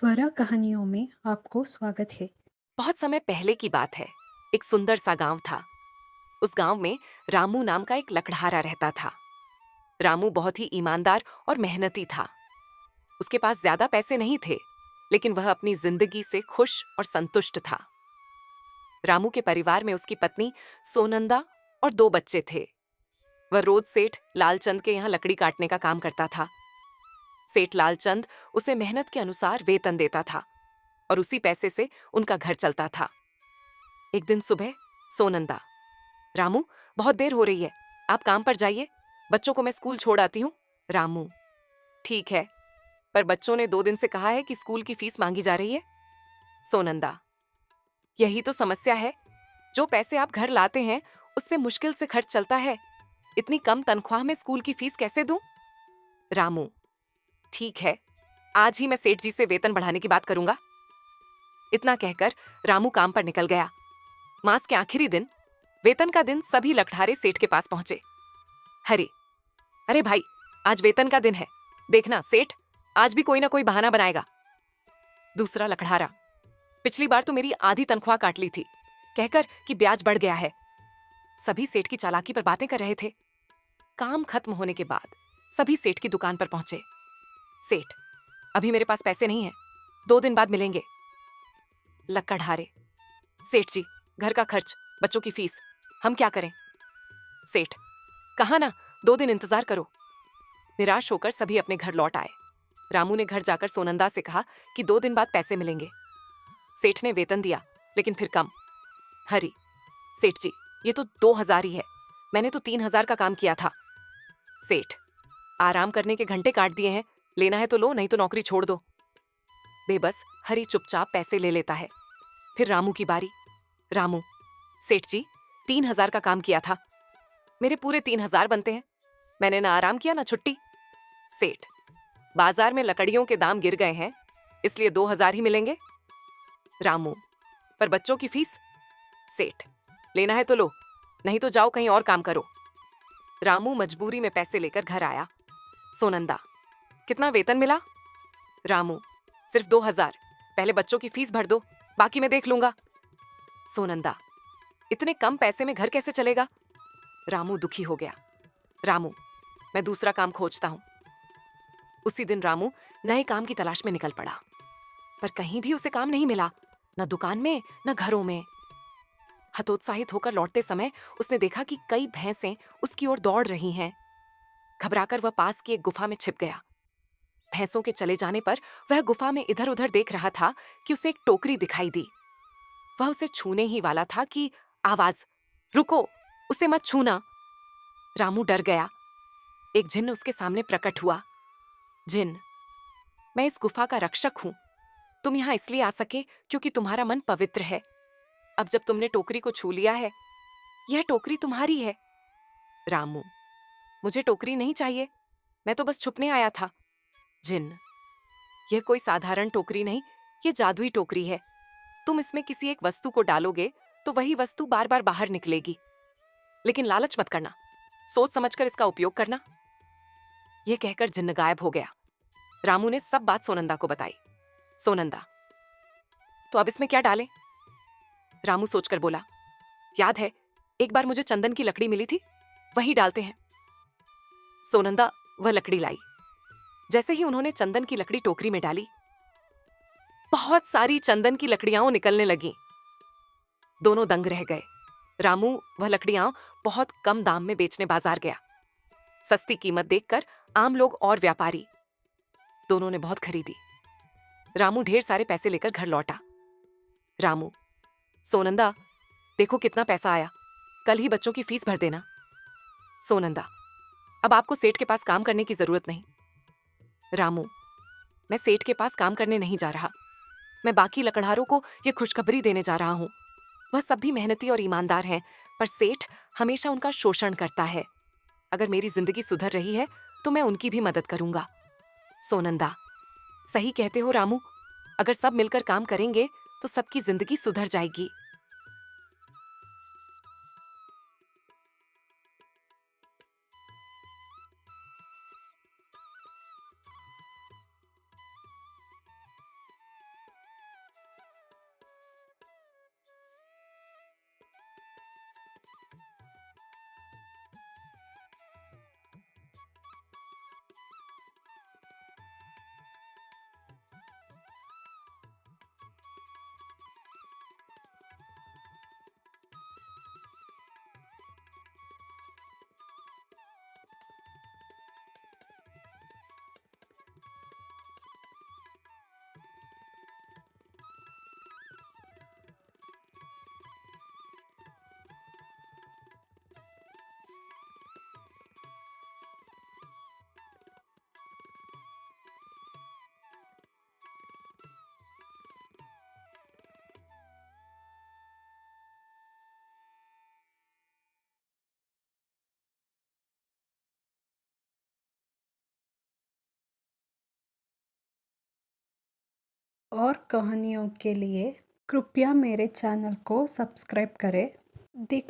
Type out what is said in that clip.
स्वरा कहानियों में आपको स्वागत है। बहुत समय पहले की बात है। एक सुंदर सा गांव था। उस गांव में रामू नाम का एक लकड़हारा रहता था। रामू बहुत ही ईमानदार और मेहनती था। उसके पास ज्यादा पैसे नहीं थे, लेकिन वह अपनी जिंदगी से खुश और संतुष्ट था। रामू के परिवार में उसकी पत्नी सोनंदा और 2 बच्चे थे। वह रोज सेठ लालचंद के यहाँ लकड़ी काटने का काम करता था। सेठ लालचंद उसे मेहनत के अनुसार वेतन देता था और उसी पैसे से उनका घर चलता था। एक दिन सुबह सोनंदा, रामू, बहुत देर हो रही है, आप काम पर जाइए, बच्चों को मैं स्कूल छोड़ आती हूँ। रामू, ठीक है, पर बच्चों ने 2 दिन से कहा है कि स्कूल की फीस मांगी जा रही है। सोनंदा, यही तो समस्या है। जो पैसे आप घर लाते हैं उससे मुश्किल से खर्च चलता है। इतनी कम तनख्वाह में स्कूल की फीस कैसे दूं? रामू, ठीक है, आज ही मैं सेठ जी से वेतन बढ़ाने की बात करूंगा। इतना कहकर रामू काम पर निकल गया। मास के आखिरी दिन, वेतन का दिन, सभी लकड़हारे सेठ के पास पहुंचे। हरे, अरे भाई, आज वेतन का दिन है, देखना सेठ आज भी कोई ना कोई बहाना बनाएगा। दूसरा लकड़हारा, पिछली बार तो मेरी आधी तनख्वाह काट ली थी, कहकर कि ब्याज बढ़ गया है। सभी सेठ की चालाकी पर बातें कर रहे थे। काम खत्म होने के बाद सभी सेठ की दुकान पर पहुंचे। सेठ, अभी मेरे पास पैसे नहीं है, 2 दिन बाद मिलेंगे। लकड़हारे, सेठ जी, घर का खर्च, बच्चों की फीस, हम क्या करें? सेठ, कहा ना, 2 दिन इंतजार करो। निराश होकर सभी अपने घर लौट आए। रामू ने घर जाकर सोनंदा से कहा कि 2 दिन बाद पैसे मिलेंगे। सेठ ने वेतन दिया, लेकिन फिर कम। हरी, सेठ जी, ये तो 2,000 ही है, मैंने तो 3,000 का काम किया था। सेठ, आराम करने के घंटे काट दिए हैं, लेना है तो लो, नहीं तो नौकरी छोड़ दो। बेबस हरी चुपचाप पैसे ले लेता है। फिर रामू की बारी। रामू, सेठ जी, 3,000 का काम किया था, मेरे पूरे 3,000 बनते हैं, मैंने ना आराम किया ना छुट्टी। सेठ, बाजार में लकड़ियों के दाम गिर गए हैं, इसलिए 2,000 ही मिलेंगे। रामू, पर बच्चों की फीस? सेठ, लेना है तो लो, नहीं तो जाओ कहीं और काम करो। रामू मजबूरी में पैसे लेकर घर आया। सोनंदा, कितना वेतन मिला? रामू, सिर्फ 2,000, पहले बच्चों की फीस भर दो, बाकी मैं देख लूंगा। सोनंदा, इतने कम पैसे में घर कैसे चलेगा? रामू दुखी हो गया। रामू, मैं दूसरा काम खोजता हूं। उसी दिन रामू नए काम की तलाश में निकल पड़ा, पर कहीं भी उसे काम नहीं मिला, न दुकान में न घरों में। हतोत्साहित होकर लौटते समय उसने देखा कि कई भैंसें उसकी ओर दौड़ रही हैं। घबराकर वह पास की एक गुफा में छिप गया। भैंसों के चले जाने पर वह गुफा में इधर उधर देख रहा था कि उसे एक टोकरी दिखाई दी। वह उसे छूने ही वाला था कि आवाज, रुको, उसे मत छूना। रामू डर गया। एक जिन्न उसके सामने प्रकट हुआ। जिन्न, मैं इस गुफा का रक्षक हूं। तुम यहां इसलिए आ सके क्योंकि तुम्हारा मन पवित्र है। अब जब तुमने टोकरी को छू लिया है, यह टोकरी तुम्हारी है। रामू, मुझे टोकरी नहीं चाहिए, मैं तो बस छुपने आया था। जिन्न, यह कोई साधारण टोकरी नहीं, यह जादुई टोकरी है। तुम इसमें किसी एक वस्तु को डालोगे तो वही वस्तु बार बार बाहर निकलेगी। लेकिन लालच मत करना, सोच समझकर इसका उपयोग करना। यह कहकर जिन्न गायब हो गया। रामू ने सब बात सोनंदा को बताई। सोनंदा, तो अब इसमें क्या डालें? रामू सोचकर बोला, याद है, एक बार मुझे चंदन की लकड़ी मिली थी, वही डालते हैं। सोनंदा वह लकड़ी लाई। जैसे ही उन्होंने चंदन की लकड़ी टोकरी में डाली, बहुत सारी चंदन की लकड़ियां निकलने लगी। दोनों दंग रह गए। रामू वह लकड़ियां बहुत कम दाम में बेचने बाजार गया। सस्ती कीमत देखकर आम लोग और व्यापारी, दोनों ने बहुत खरीदी। रामू ढेर सारे पैसे लेकर घर लौटा। रामू, सोनंदा, देखो कितना पैसा आया, कल ही बच्चों की फीस भर देना। सोनंदा, अब आपको सेठ के पास काम करने की जरूरत नहीं। रामू, मैं सेठ के पास काम करने नहीं जा रहा, मैं बाकी लकड़हारों को यह खुशखबरी देने जा रहा हूं। वह सब भी मेहनती और ईमानदार हैं, पर सेठ हमेशा उनका शोषण करता है। अगर मेरी जिंदगी सुधर रही है तो मैं उनकी भी मदद करूंगा। सोनंदा, सही कहते हो रामू, अगर सब मिलकर काम करेंगे तो सबकी जिंदगी सुधर जाएगी। और कहानियों के लिए कृपया मेरे चैनल को सब्सक्राइब करें। देख